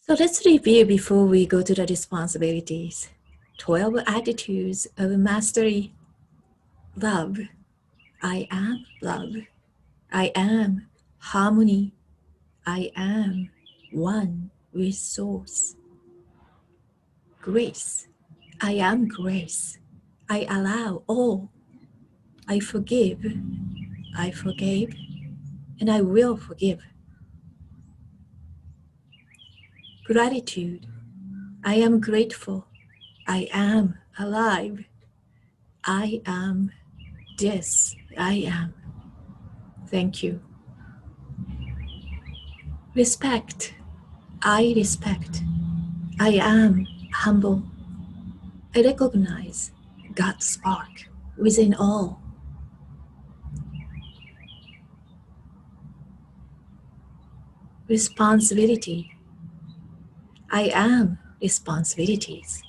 So let's review before we go to the responsibilities. 12 attitudes of mastery. Love. I am love. I am harmony. I am one with Source. Grace. I am grace. I allow all. I forgive. I forgave. And I will forgive. Gratitude. I am grateful. I am alive. I am this. I am. Thank you. Respect. I respect. I am humble. I recognize God's spark within all. Responsibility. I am responsibilities.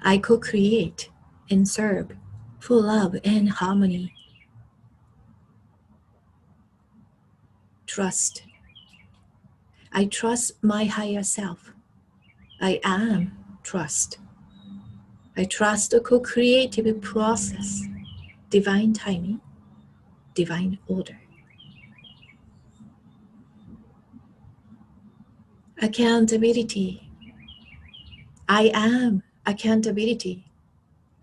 I co-create and serve for love and harmony. Trust. I trust my higher self. I am trust. I trust the co-creative process, divine timing, divine order. Accountability. I am accountability.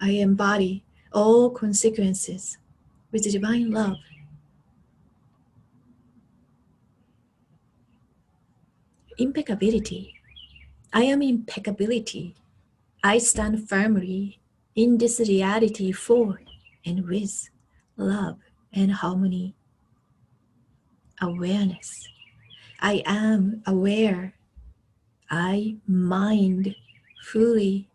I embody all consequences with divine love. Impeccability. I am impeccability. I stand firmly in this reality for and with love and harmony. Awareness. I am aware. I mind fully.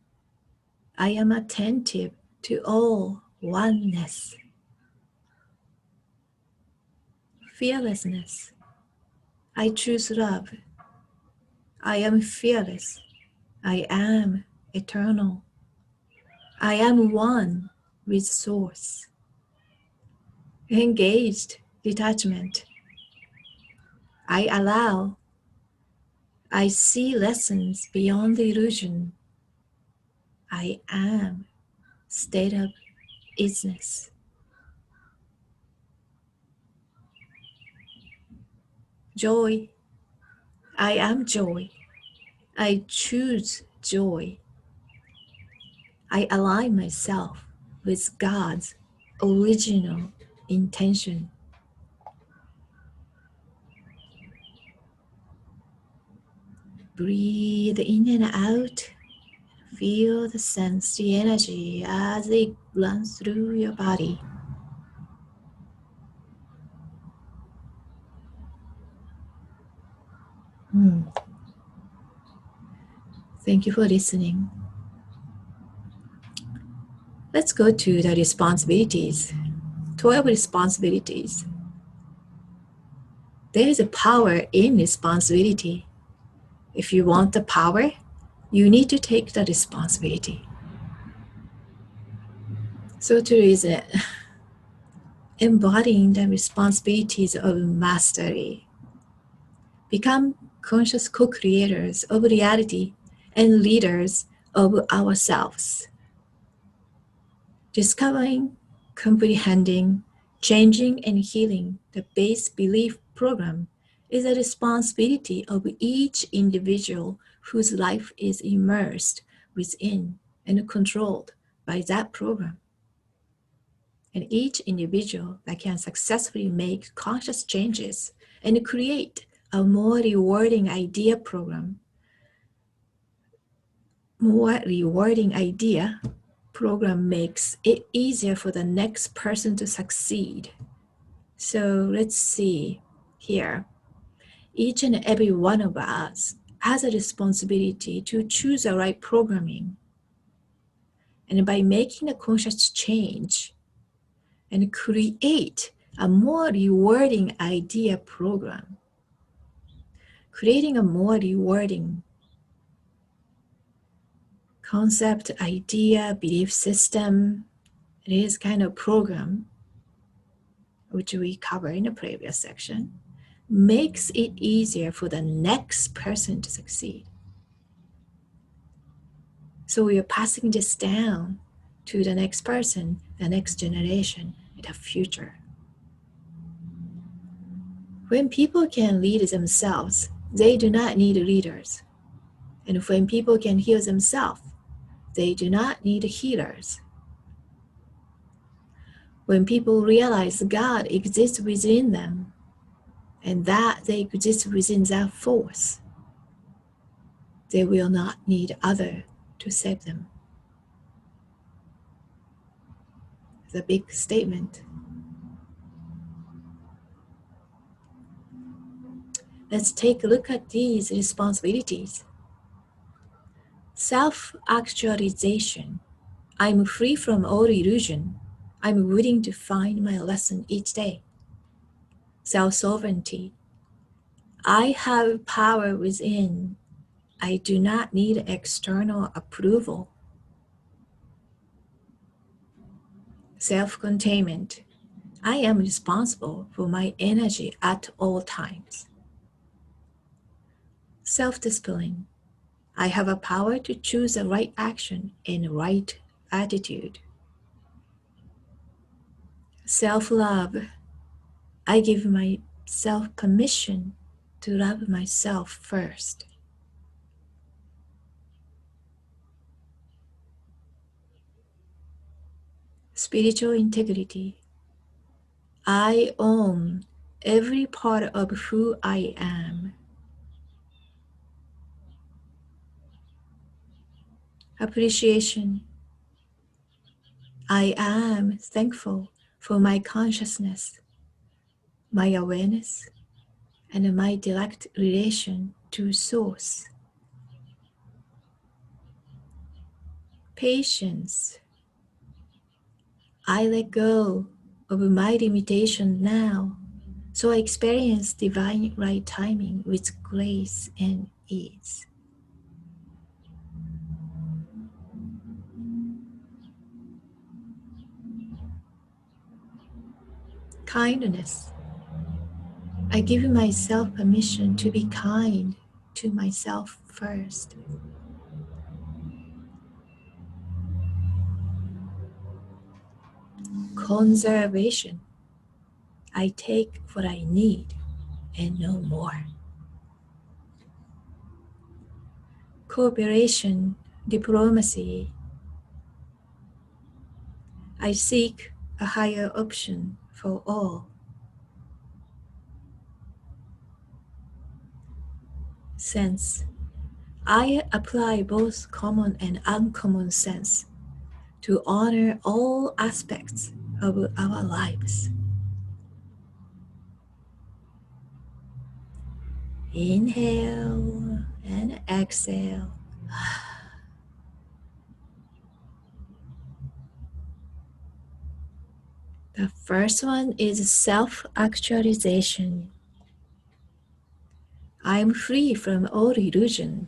I am attentive to all oneness. Fearlessness. I choose love. I am fearless. I am eternal. I am one with Source. Engaged detachment. I allow. I see lessons beyond the illusion. I am state of isness. Joy. I am joy. I choose joy. I align myself with God's original intention. Breathe in and out. Feel the sense, the energy as it runs through your body. Thank you for listening. Let's go to the responsibilities. 12 responsibilities. There is a power in responsibility. If you want the power, you need to take the responsibility. So to reason, embodying the responsibilities of mastery. Become conscious co-creators of reality and leaders of ourselves. Discovering, comprehending, changing, and healing the base belief program is a responsibility of each individual whose life is immersed within and controlled by that program. And each individual that can successfully make conscious changes and create a more rewarding idea program. More rewarding idea program makes it easier for the next person to succeed. So let's see here. Each and every one of us has a responsibility to choose the right programming. And by making a conscious change and create a more rewarding idea program, creating a more rewarding concept, idea, belief system, it is kind of program, which we covered in the previous section, makes it easier for the next person to succeed. So we are passing this down to the next person, the next generation, the future. When people can lead themselves, they do not need leaders. And when people can heal themselves, they do not need healers. When people realize God exists within them and that they exist within that force, they will not need others to save them. It's a big statement. Let's take a look at these responsibilities. Self-actualization. I'm free from all illusion. I'm willing to find my lesson each day. Self-sovereignty. I have power within. I do not need external approval. Self-containment. I am responsible for my energy at all times. Self-discipline. I have a power to choose the right action and right attitude. Self-love. I give myself permission to love myself first. Spiritual integrity. I own every part of who I am. Appreciation. I am thankful for my consciousness, my awareness, and my direct relation to Source. Patience. I let go of my limitation now, so I experience divine right timing with grace and ease. Kindness. I give myself permission to be kind to myself first. Conservation. I take what I need and no more. Cooperation, diplomacy. I seek a higher option for all. Sense. I apply both common and uncommon sense to honor all aspects of our lives. Inhale and exhale. The first one is self-actualization. I'm free from all illusion.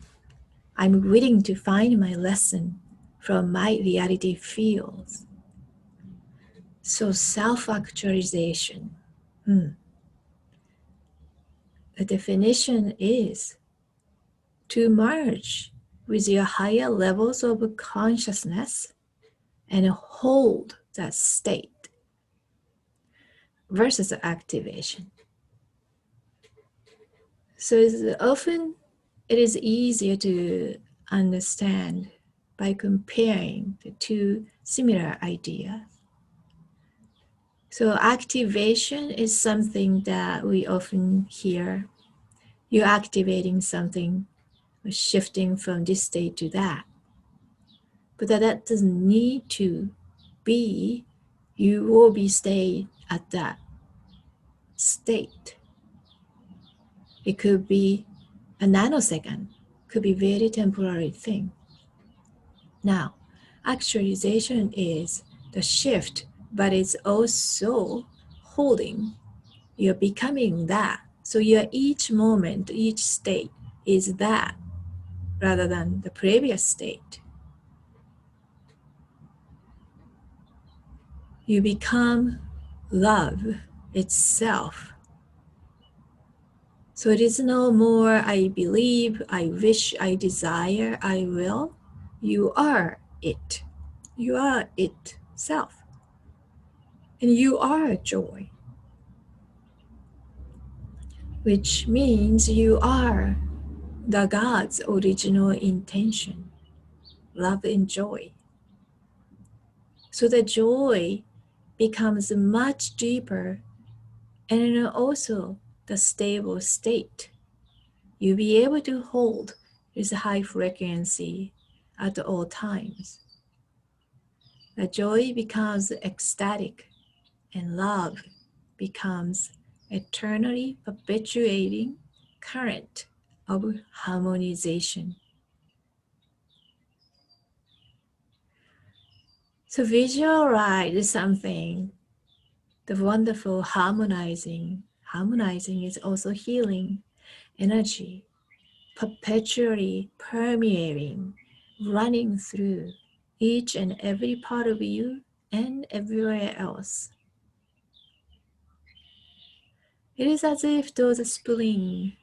I'm willing to find my lesson from my reality fields. So self-actualization. The definition is to merge with your higher levels of consciousness and hold that state versus activation. So it is easier to understand by comparing the two similar ideas. So activation is something that we often hear. You're activating something, or shifting from this state to that. But that doesn't need to be, you will be staying at that state. It could be a nanosecond, could be very temporary thing. Now, actualization is the shift, but it's also holding. You're becoming that. So your each moment, each state is that rather than the previous state. You become love itself. So it is no more I believe, I wish, I desire, I will. You are it. You are itself. And you are joy, which means you are the God's original intention, love and joy. So the joy becomes much deeper and also the stable state. You'll be able to hold this high frequency at all times. The joy becomes ecstatic and love becomes eternally perpetuating current of harmonization. So visualize something, the wonderful harmonizing. Harmonizing is also healing energy, perpetually permeating, running through each and every part of you and everywhere else. It is as if those spring,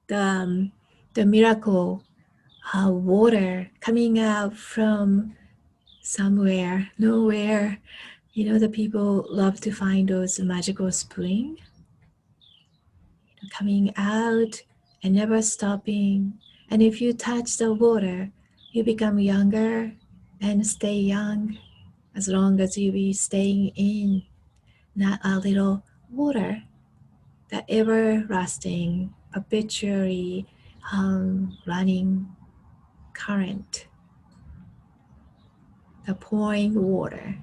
the miracle water coming out from somewhere, nowhere. You know, the people love to find those magical spring coming out and never stopping. And if you touch the water, you become younger and stay young as long as you be staying in that little water, that everlasting, perpetually running current, the pouring water.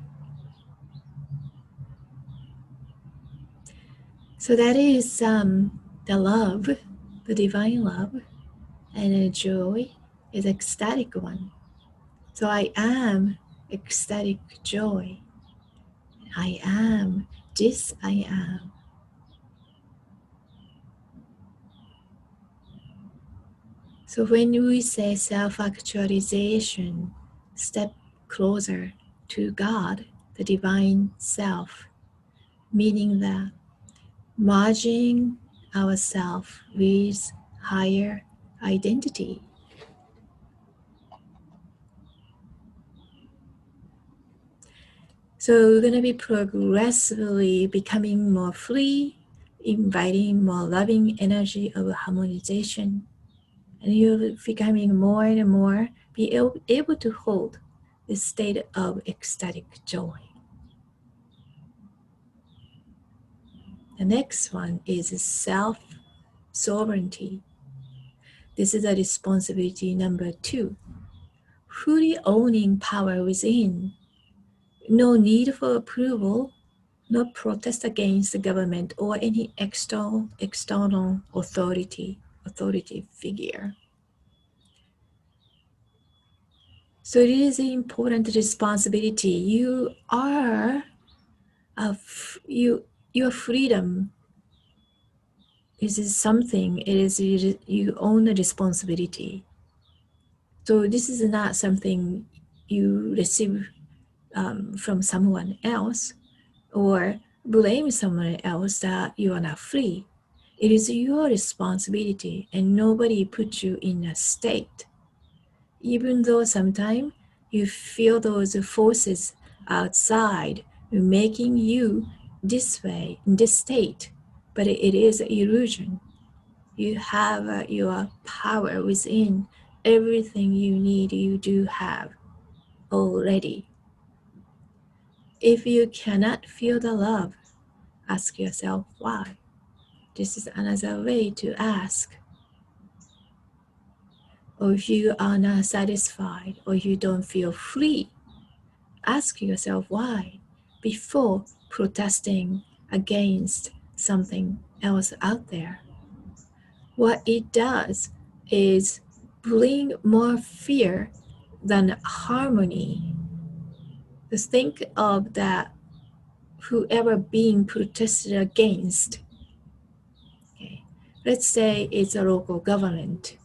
So that is the love, the divine love, and the joy is ecstatic one. So I am ecstatic joy. I am this I am. So when we say self-actualization, step closer to God, the divine self, meaning that merging ourself with higher identity. So we're going to be progressively becoming more free, inviting more loving energy of harmonization. And you're becoming more and more be able to hold this state of ecstatic joy. The next one is self-sovereignty. This is a responsibility number 2. Fully owning power within. No need for approval, no protest against the government or any external authority figure. So it is an important responsibility. You are your freedom is something. It is you own the responsibility. So this is not something you receive from someone else or blame someone else that you are not free. It is your responsibility, and nobody put you in a state. Even though sometimes you feel those forces outside making you this way, in this state, but it is an illusion. You have your power within. Everything you need, you do have already. If you cannot feel the love, ask yourself why. This is another way to ask. Or if you are not satisfied or you don't feel free, ask yourself why before protesting against something else out there. What it does is bring more fear than harmony. Just think of that whoever being protested against. Okay. Let's say it's a local government.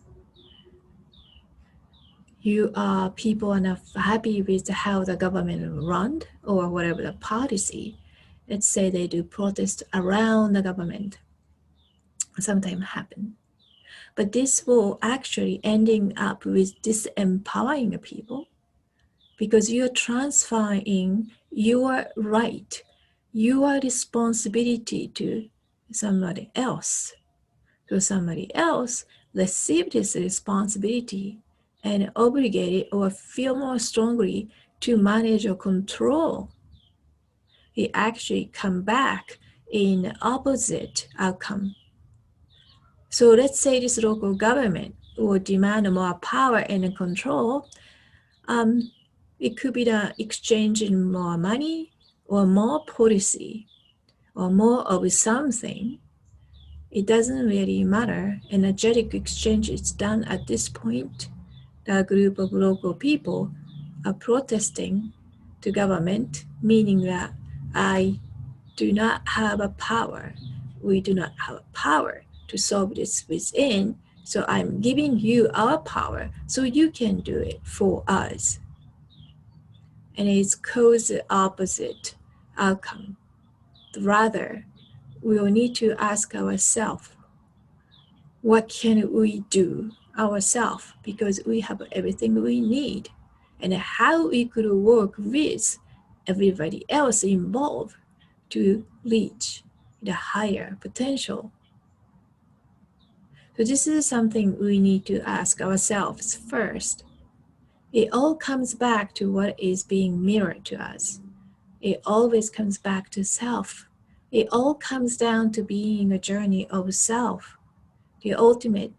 People are not happy with how the government run or whatever the policy. Let's say they do protest around the government. Sometimes happen. But this will actually ending up with disempowering people. because you're transferring your right, your responsibility to somebody else. So somebody else receive this responsibility and obligated or feel more strongly to manage or control. It actually come back in opposite outcome. So let's say this local government will demand more power and control. It could be the exchanging more money or more policy or more of something. It doesn't really matter. Energetic exchange is done at this point. The group of local people are protesting to government, meaning that I do not have a power. We do not have a power to solve this within. So I'm giving you our power so you can do it for us. And it's caused the opposite outcome. Rather, we will need to ask ourselves, what can we do ourselves, because we have everything we need, and how we could work with everybody else involved to reach the higher potential. So this is something we need to ask ourselves first. It all comes back to what is being mirrored to us. It always comes back to self. It all comes down to being a journey of self. The ultimate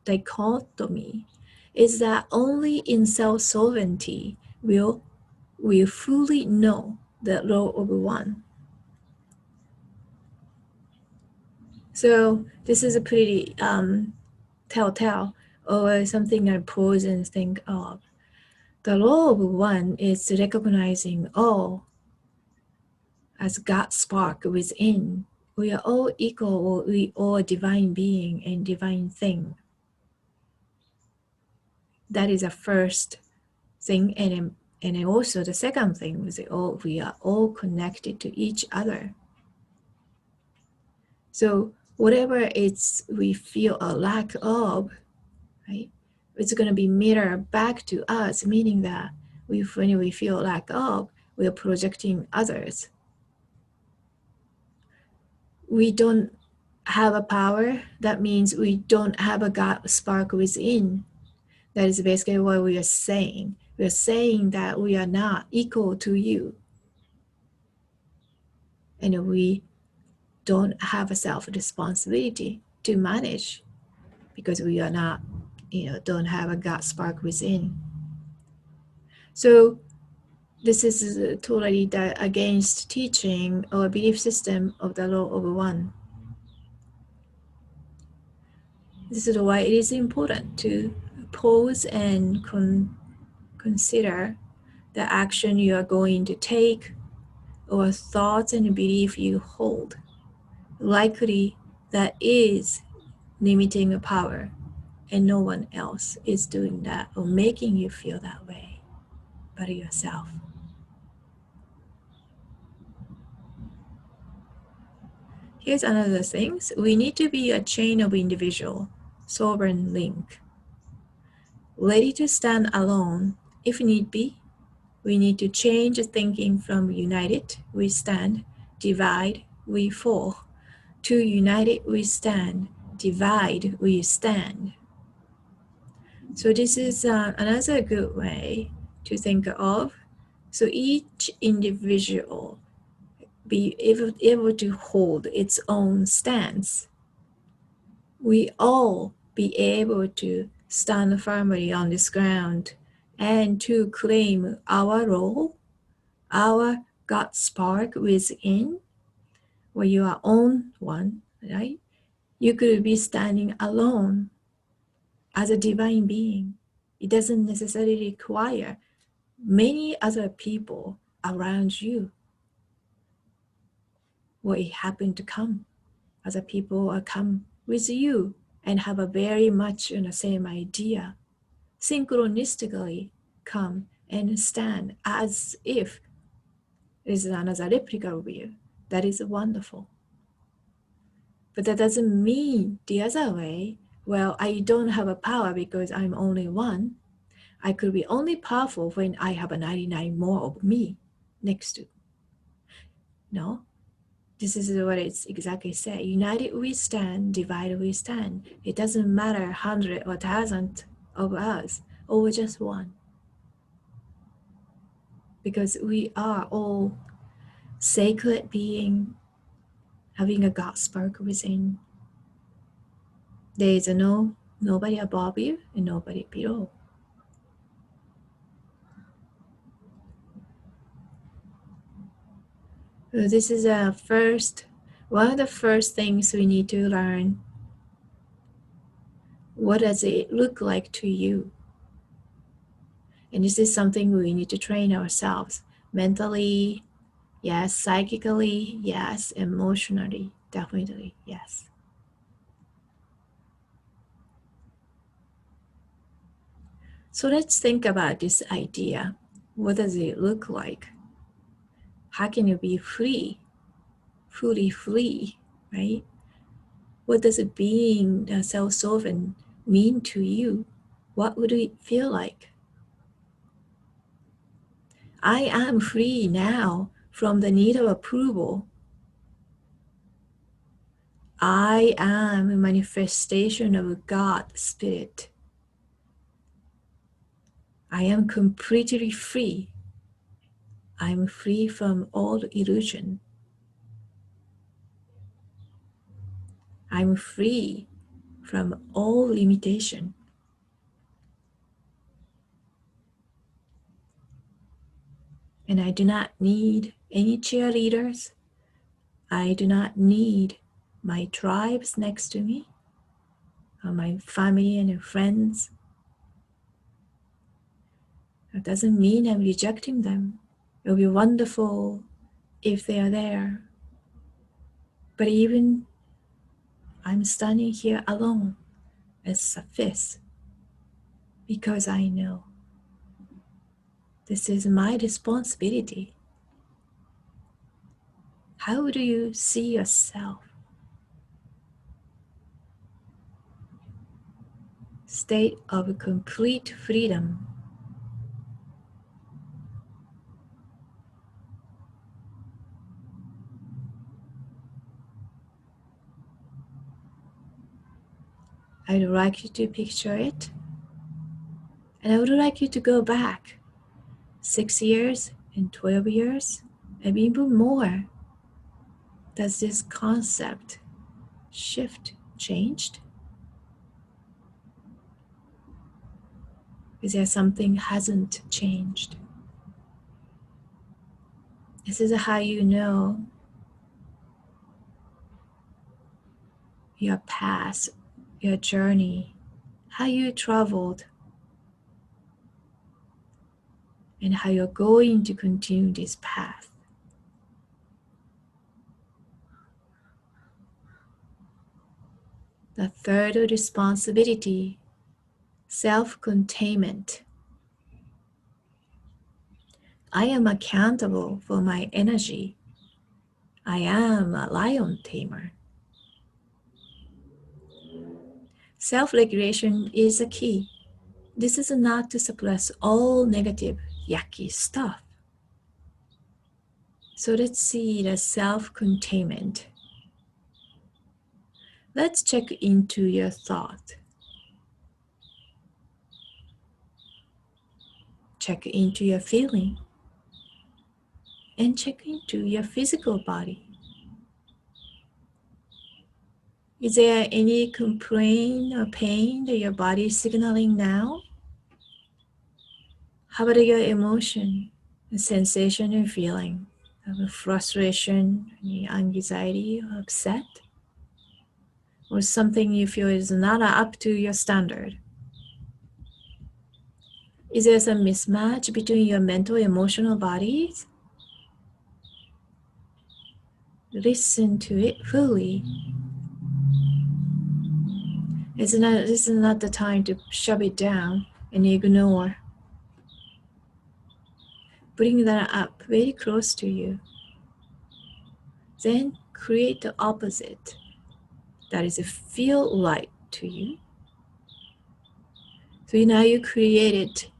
dichotomy is that only in self-sovereignty will we fully know the law of one. So this is a pretty telltale, or something I pause and think of. The law of one is recognizing all as God's spark within. We are all equal, or we all divine being and divine thing. That is a first thing, and also the second thing is we are all connected to each other. So whatever we feel a lack of, right, it's going to be mirrored back to us, meaning that when we feel lack of, we are projecting others. We don't have a power. That means we don't have a God spark within. That is basically what we are saying. We are saying that we are not equal to you, and we don't have a self-responsibility to manage because we are not, don't have a God spark within. So this is totally against teaching or belief system of the law of one. This is why it is important to pause and consider the action you are going to take or thoughts and belief you hold. Likely that is limiting power, and no one else is doing that or making you feel that way but yourself. Here's another thing. We need to be a chain of individual, sovereign link, ready to stand alone if need be. We need to change thinking from united, we stand, divide, we fall, to united, we stand, divide, we stand. So this is another good way to think of. So each individual be able to hold its own stance. We all be able to stand firmly on this ground and to claim our role, our God spark within, where you are on one, right? You could be standing alone as a divine being. It doesn't necessarily require many other people around you. Or it happened to come. Other people will come with you and have a very much the same idea. Synchronistically come and stand as if there is another replica of you. That is wonderful. But that doesn't mean the other way, well, I don't have a power because I'm only one. I could be only powerful when I have a 99 more of me next to. No, this is what it's exactly said. United we stand, divided we stand. It doesn't matter 100 or 1,000 of us, or just one. Because we are all sacred being having a God spark within. There is nobody above you and nobody below. So this is one of the first things we need to learn. What does it look like to you? And this is something we need to train ourselves mentally, yes, psychically, yes, emotionally, definitely, yes. So let's think about this idea. What does it look like? How can you be free, fully free, right? What does it being self-sovereign mean to you? What would it feel like? I am free now from the need of approval. I am a manifestation of God Spirit. I am completely free. I'm free from all illusion. I'm free from all limitation. And I do not need any cheerleaders. I do not need my tribes next to me, or my family and friends. That doesn't mean I'm rejecting them. It'll be wonderful if they are there. But even I'm standing here alone as suffice because I know this is my responsibility. How do you see yourself? State of complete freedom. I'd like you to picture it. And I would like you to go back 6 years and 12 years and even more. Does this concept shift changed? Is there something hasn't changed? This is how you know your past, your journey, how you traveled, and how you're going to continue this path. The third responsibility, self-containment. I am accountable for my energy. I am a lion tamer. Self-regulation is a key. This is not to suppress all negative, yucky stuff. So let's see the self-containment. Let's check into your thought. Check into your feeling. And check into your physical body. Is there any complaint or pain that your body is signaling now? How about your emotion, the sensation and feeling of frustration, any anxiety or upset? Or something you feel is not up to your standard? Is there some mismatch between your mental and emotional bodies? Listen to it fully. This is not the time to shove it down and ignore. Bring that up very close to you. Then create the opposite. That is feel right to you. So now you created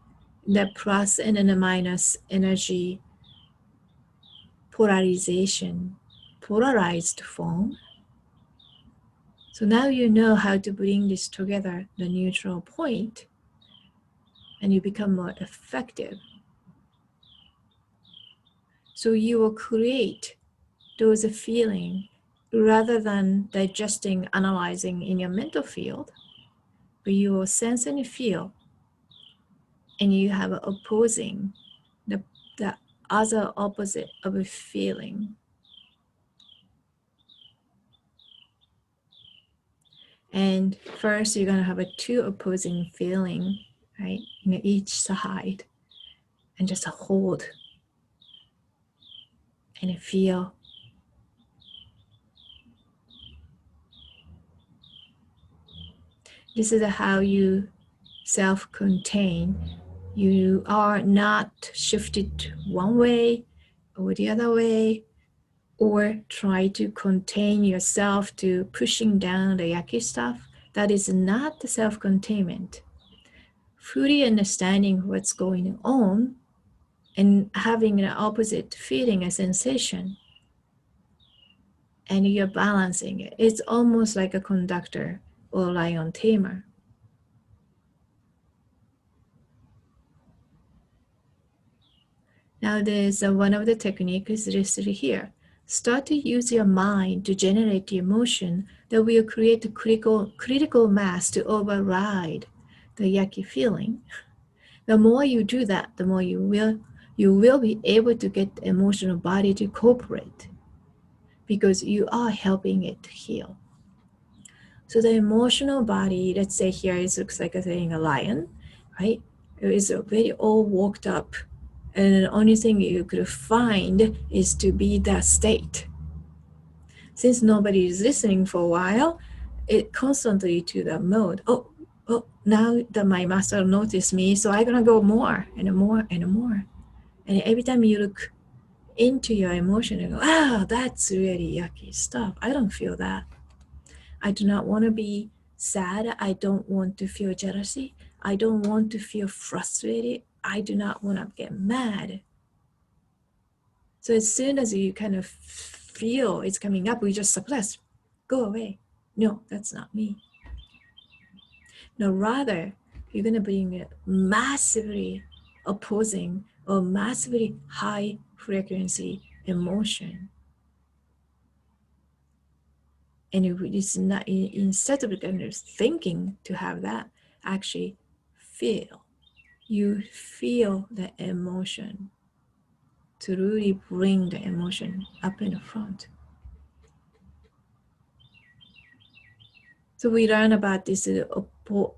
the plus and then the minus energy polarization, polarized form. So now you know how to bring this together, the neutral point, and you become more effective. So you will create those feelings rather than digesting, analyzing in your mental field, but you will sense and feel, and you have opposing the other opposite of a feeling. And first, you're gonna have a two opposing feeling, right, in each side, and just hold and feel. This is how you self-contain. You are not shifted one way or the other way, or try to contain yourself to pushing down the yucky stuff. That is not the self-containment. Fully understanding what's going on and having an opposite feeling, a sensation, and you're balancing it. It's almost like a conductor or lion tamer. Now there's one of the techniques listed here. Start to use your mind to generate the emotion that will create a critical mass to override the yucky feeling. The more you do that, the more you will be able to get the emotional body to cooperate, because you are helping it heal. So the emotional body, let's say here it looks like a lion, right? It is very all worked up, and the only thing you could find is to be that state. Since nobody is listening for a while, it constantly to the mode. Oh, now that my master noticed me, so I'm gonna go more and more and more. And every time you look into your emotion, you go, wow, that's really yucky stuff. I don't feel that. I do not want to be sad. I don't want to feel jealousy. I don't want to feel frustrated. I do not want to get mad. So as soon as you kind of feel it's coming up, we just suppress. Go away. No, that's not me. No, rather, you're going to bring a massively opposing or massively high frequency emotion. And it's not, instead of kind of thinking to have that, actually feel. You feel the emotion to really bring the emotion up in the front. So we learn about this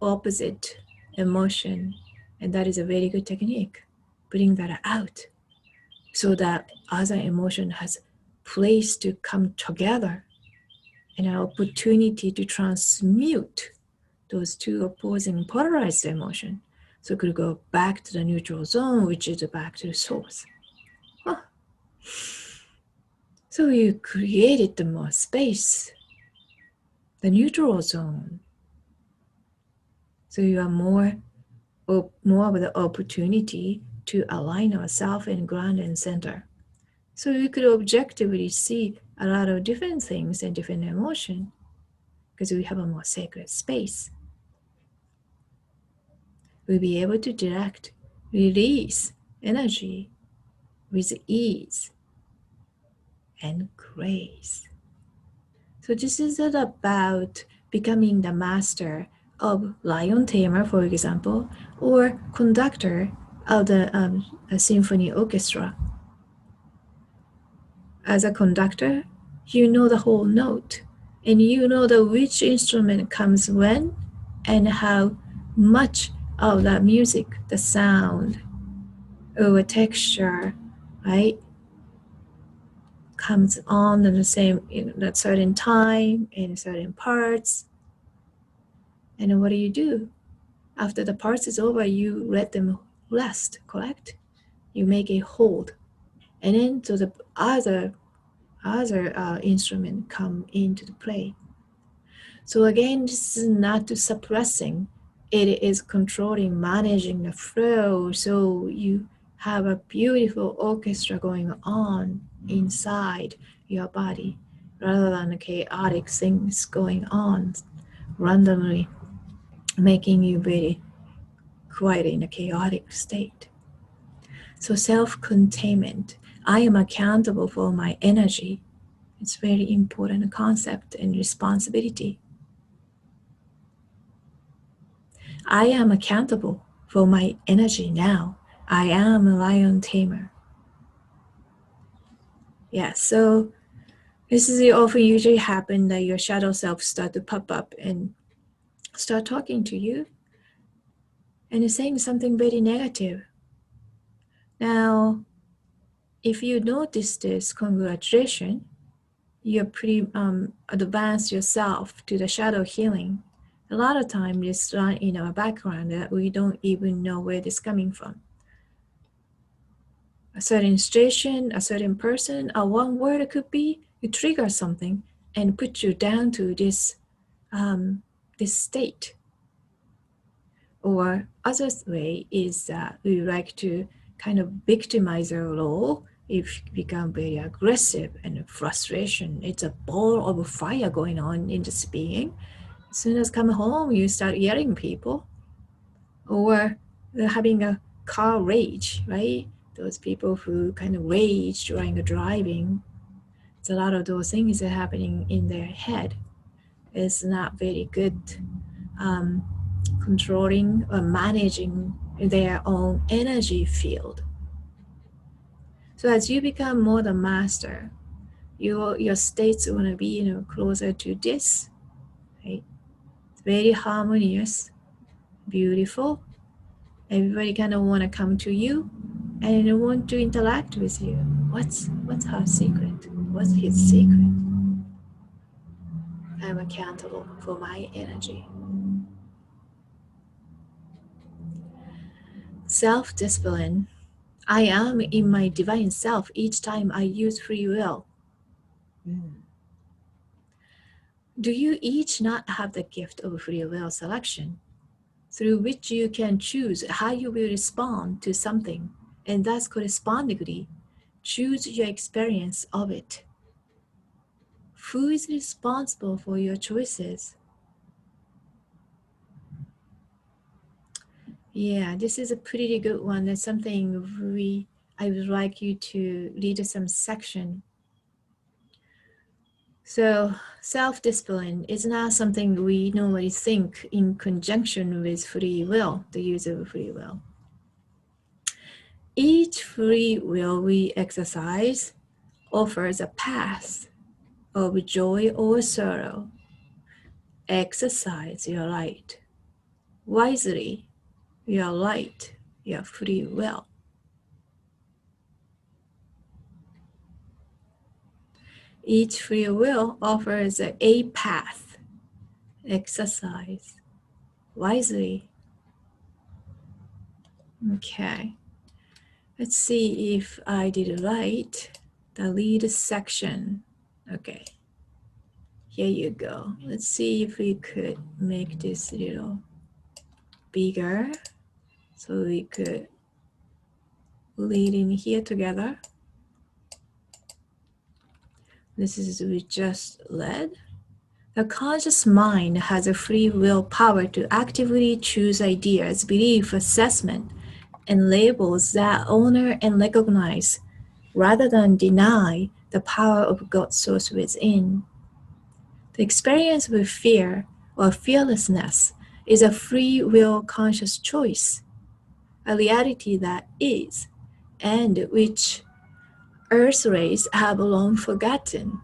opposite emotion, and that is a very good technique. Bring that out so that other emotion has place to come together and an opportunity to transmute those two opposing polarized emotion. So it could go back to the neutral zone, which is back to the source. Huh. So you created the more space, the neutral zone. So you are more of the opportunity to align ourselves and ground and center. So you could objectively see a lot of different things and different emotion because we have a more sacred space. We'll be able to direct, release energy with ease and grace. So this is about becoming the master of lion tamer, for example, or conductor of the a symphony orchestra. As a conductor, you know the whole note, and you know which instrument comes when and how much of that music, the sound, or texture, right, comes on in the same in a certain time in certain parts. And what do? After the parts is over, you let them rest, correct? You make a hold, and then so the other instrument come into the play. So again, this is not to suppressing. It is controlling, managing the flow, so you have a beautiful orchestra going on inside your body rather than chaotic things going on randomly, making you very quite in a chaotic state. So self-containment, I am accountable for my energy. It's very important concept and responsibility. I am accountable for my energy now. I am a lion tamer. Yeah, so this is often usually happen that your shadow self start to pop up and start talking to you and is saying something very negative. Now, if you notice this, congratulations, you're pretty advanced yourself to the shadow healing. A lot of times it's run in our background that we don't even know where this is coming from. A certain situation, a certain person, or one word it could be, you trigger something and put you down to this this state. Or other way is that we like to kind of victimize our role if you become very aggressive and frustration. It's a ball of fire going on in this being. As soon as come home, you start yelling people, or having a car rage, right? Those people who kind of rage during the driving. It's a lot of those things are happening in their head. It's not very good controlling or managing their own energy field. So as you become more the master, your states want to be closer to this, right? It's very harmonious, beautiful. Everybody kind of want to come to you and want to interact with you. What's her secret? What's his secret? I'm accountable for my energy. Self-discipline. I am in my divine self each time I use free will. Do you each not have the gift of free will selection, through which you can choose how you will respond to something, and thus correspondingly choose your experience of it? Who is responsible for your choices? Yeah, this is a pretty good one. That's something I would like you to read some section. So self-discipline is not something we normally think in conjunction with free will, the use of free will. Each free will we exercise offers a path of joy or sorrow. Exercise your light wisely, your light, your free will. Each free will offers a path. Exercise wisely. Okay. Let's see if I did it right. The lead section. Okay. Here you go. Let's see if we could make this a little bigger so we could lead in here together. This is we just led. The conscious mind has a free will power to actively choose ideas, belief, assessment, and labels that honor and recognize rather than deny the power of God's source within. The experience with fear or fearlessness is a free will conscious choice, a reality that is, and which Earth rays have long forgotten.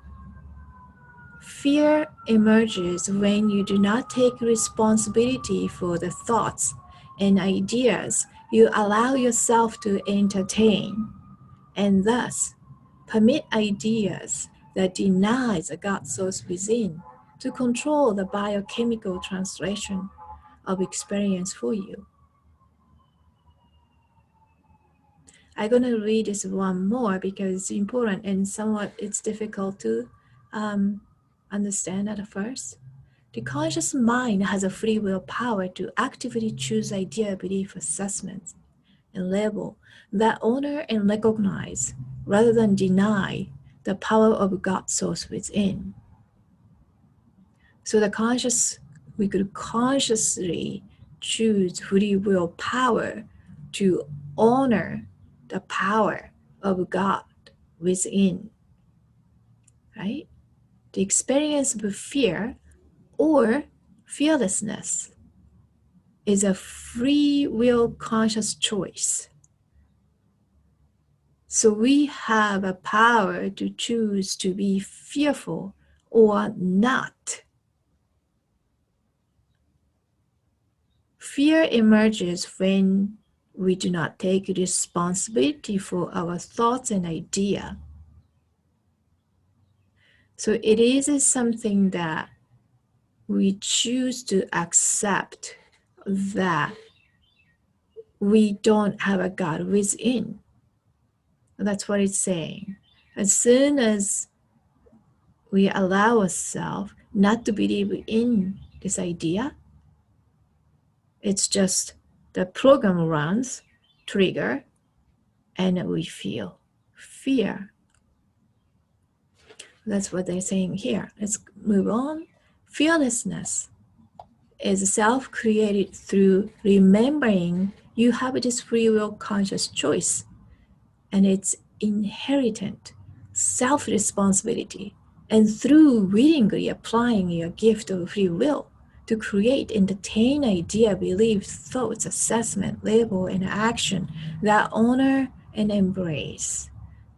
Fear emerges when you do not take responsibility for the thoughts and ideas you allow yourself to entertain, and thus permit ideas that denies a God source within to control the biochemical translation of experience for you. I'm going to read this one more because it's important and somewhat it's difficult to understand at first. The conscious mind has a free will power to actively choose idea, belief, assessments, and label that honor and recognize rather than deny the power of God's source within. So we could consciously choose free will power to honor the power of God within, right? The experience of fear or fearlessness is a free will conscious choice. So we have a power to choose to be fearful or not. Fear emerges when we do not take responsibility for our thoughts and idea. So it is something that we choose to accept that we don't have a God within. That's what it's saying. As soon as we allow ourselves not to believe in this idea, it's just the program runs, trigger, and we feel fear. That's what they're saying here. Let's move on. Fearlessness is self-created through remembering you have this free will conscious choice, and it's inherent self-responsibility, and through willingly applying your gift of free will to create, entertain idea, belief, thoughts, assessment, label, and action that honor and embrace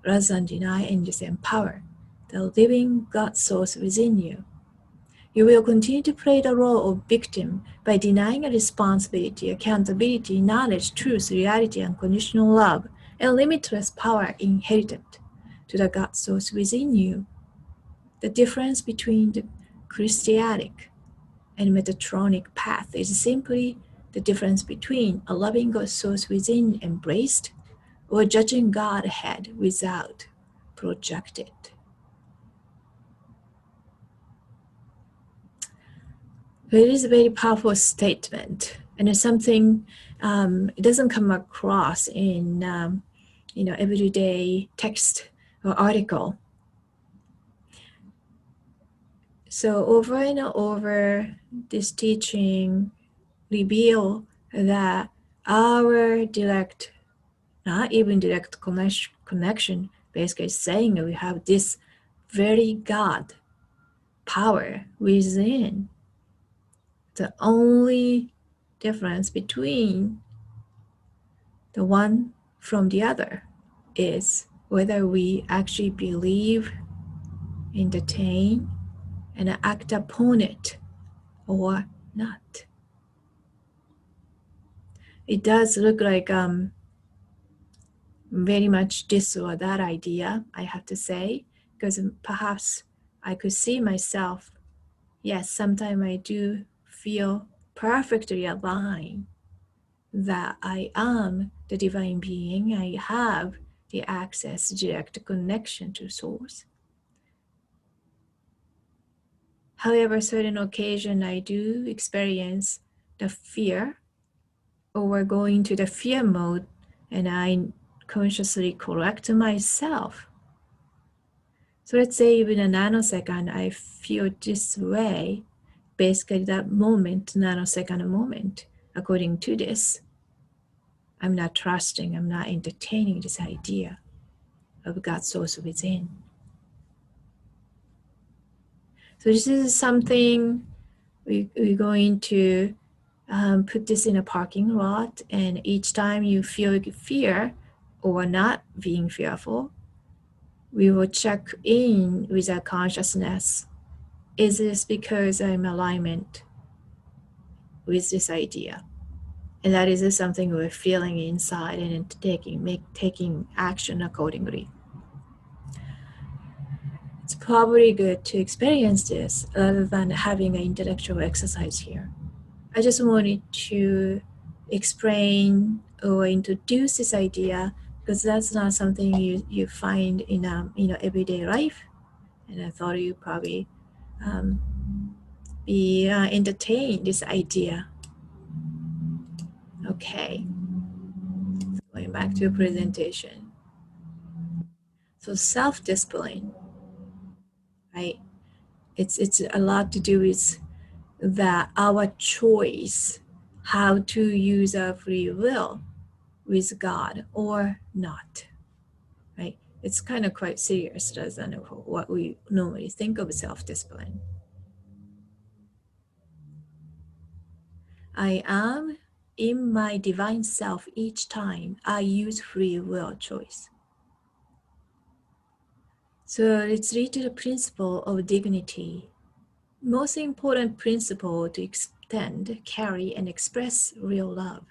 rather than deny and disempower the living God source within you. You will continue to play the role of victim by denying a responsibility, accountability, knowledge, truth, reality, unconditional love, and limitless power inherent to the God source within you. The difference between the Christianic and Metatronic path is simply the difference between a loving God source within embraced or judging God ahead without projected. It is a very powerful statement, and it's something it doesn't come across in everyday text or article. So over and over, this teaching reveal that our direct, not even direct connection, basically saying that we have this very God power within. The only difference between the one from the other is whether we actually believe, entertain, and act upon it or not. It does look like very much this or that idea, I have to say, because perhaps I could see myself, yes, sometimes I do feel perfectly aligned that I am the divine being, I have the access, direct connection to source. However, certain occasion I do experience the fear or going to the fear mode, and I consciously correct myself. So let's say even a nanosecond, I feel this way, basically that moment, nanosecond moment, according to this, I'm not trusting, I'm not entertaining this idea of God's source within. So this is something we're going to put this in a parking lot, and each time you feel fear or not being fearful, we will check in with our consciousness. Is this because I'm in alignment with this idea? And that is something we're feeling inside and taking action accordingly. It's probably good to experience this rather than having an intellectual exercise here. I just wanted to explain or introduce this idea because that's not something you find in everyday life, and I thought you probably be entertain this idea. Okay, going back to your presentation. So self-discipline, right? It's a lot to do with that our choice how to use our free will with God or not, right? It's kind of quite serious rather than what we normally think of self-discipline. I am in my divine self each time I use free will choice. So it's related to the principle of dignity. Most important principle to extend, carry, and express real love.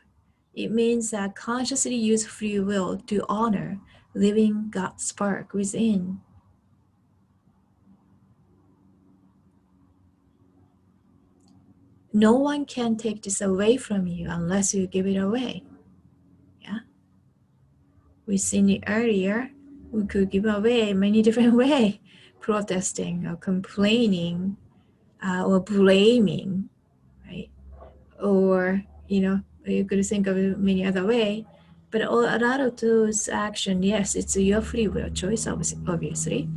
It means that consciously use free will to honor living God spark within. No one can take this away from you unless you give it away. Yeah, we seen it earlier. We could give away many different ways: protesting or complaining or blaming, right? Or you could think of it many other way. But a lot of those actions, yes, it's your free will choice, obviously.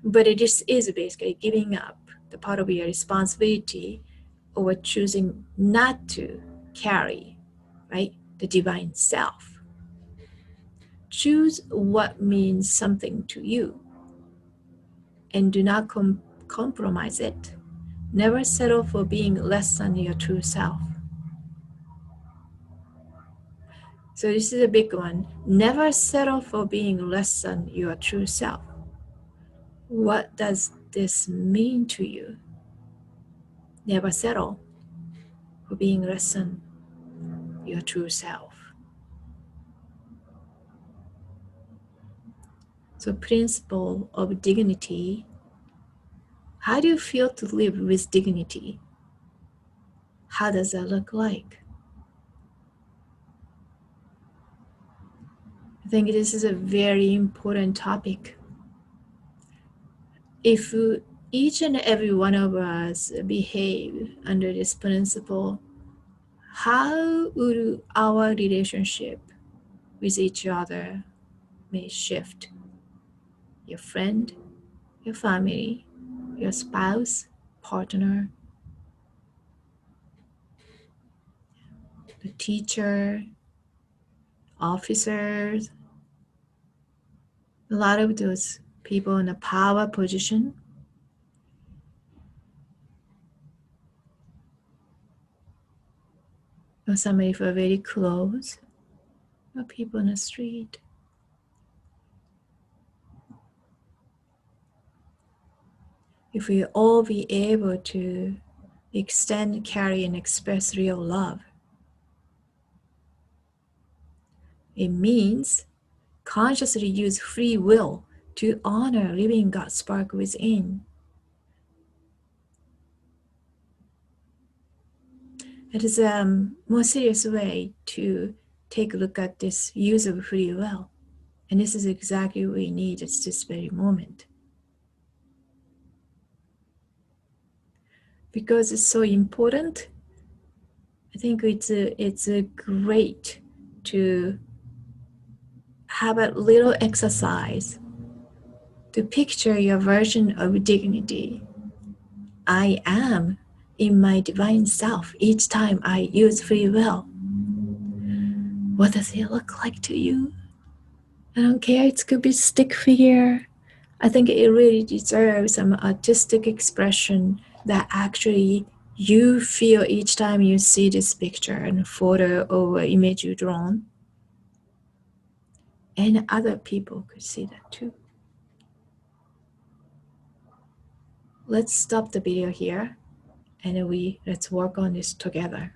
But it is basically giving up the part of your responsibility or choosing not to carry, right, the divine self. Choose what means something to you and do not compromise it. Never settle for being less than your true self. So this is a big one. Never settle for being less than your true self. What does this mean to you? Never settle for being less than your true self. So principle of dignity. How do you feel to live with dignity? How does that look like? I think this is a very important topic. If each and every one of us behave under this principle, how would our relationship with each other may shift? Your friend, your family, your spouse, partner, the teacher, officers, a lot of those people in a power position, or somebody who are very close, or people in the street. If we all be able to extend, carry, and express real love, it means consciously use free will to honor living God spark within. It is a more serious way to take a look at this use of free will. And this is exactly what we need at this very moment. Because it's so important, I think it's a great to have a little exercise to picture your version of dignity. I am in my divine self each time I use free will. What does it look like to you? I don't care, it could be stick figure. I think it really deserves some artistic expression that actually you feel each time you see this picture and photo or image you drawn. And other people could see that too. Let's stop the video here and let's work on this together.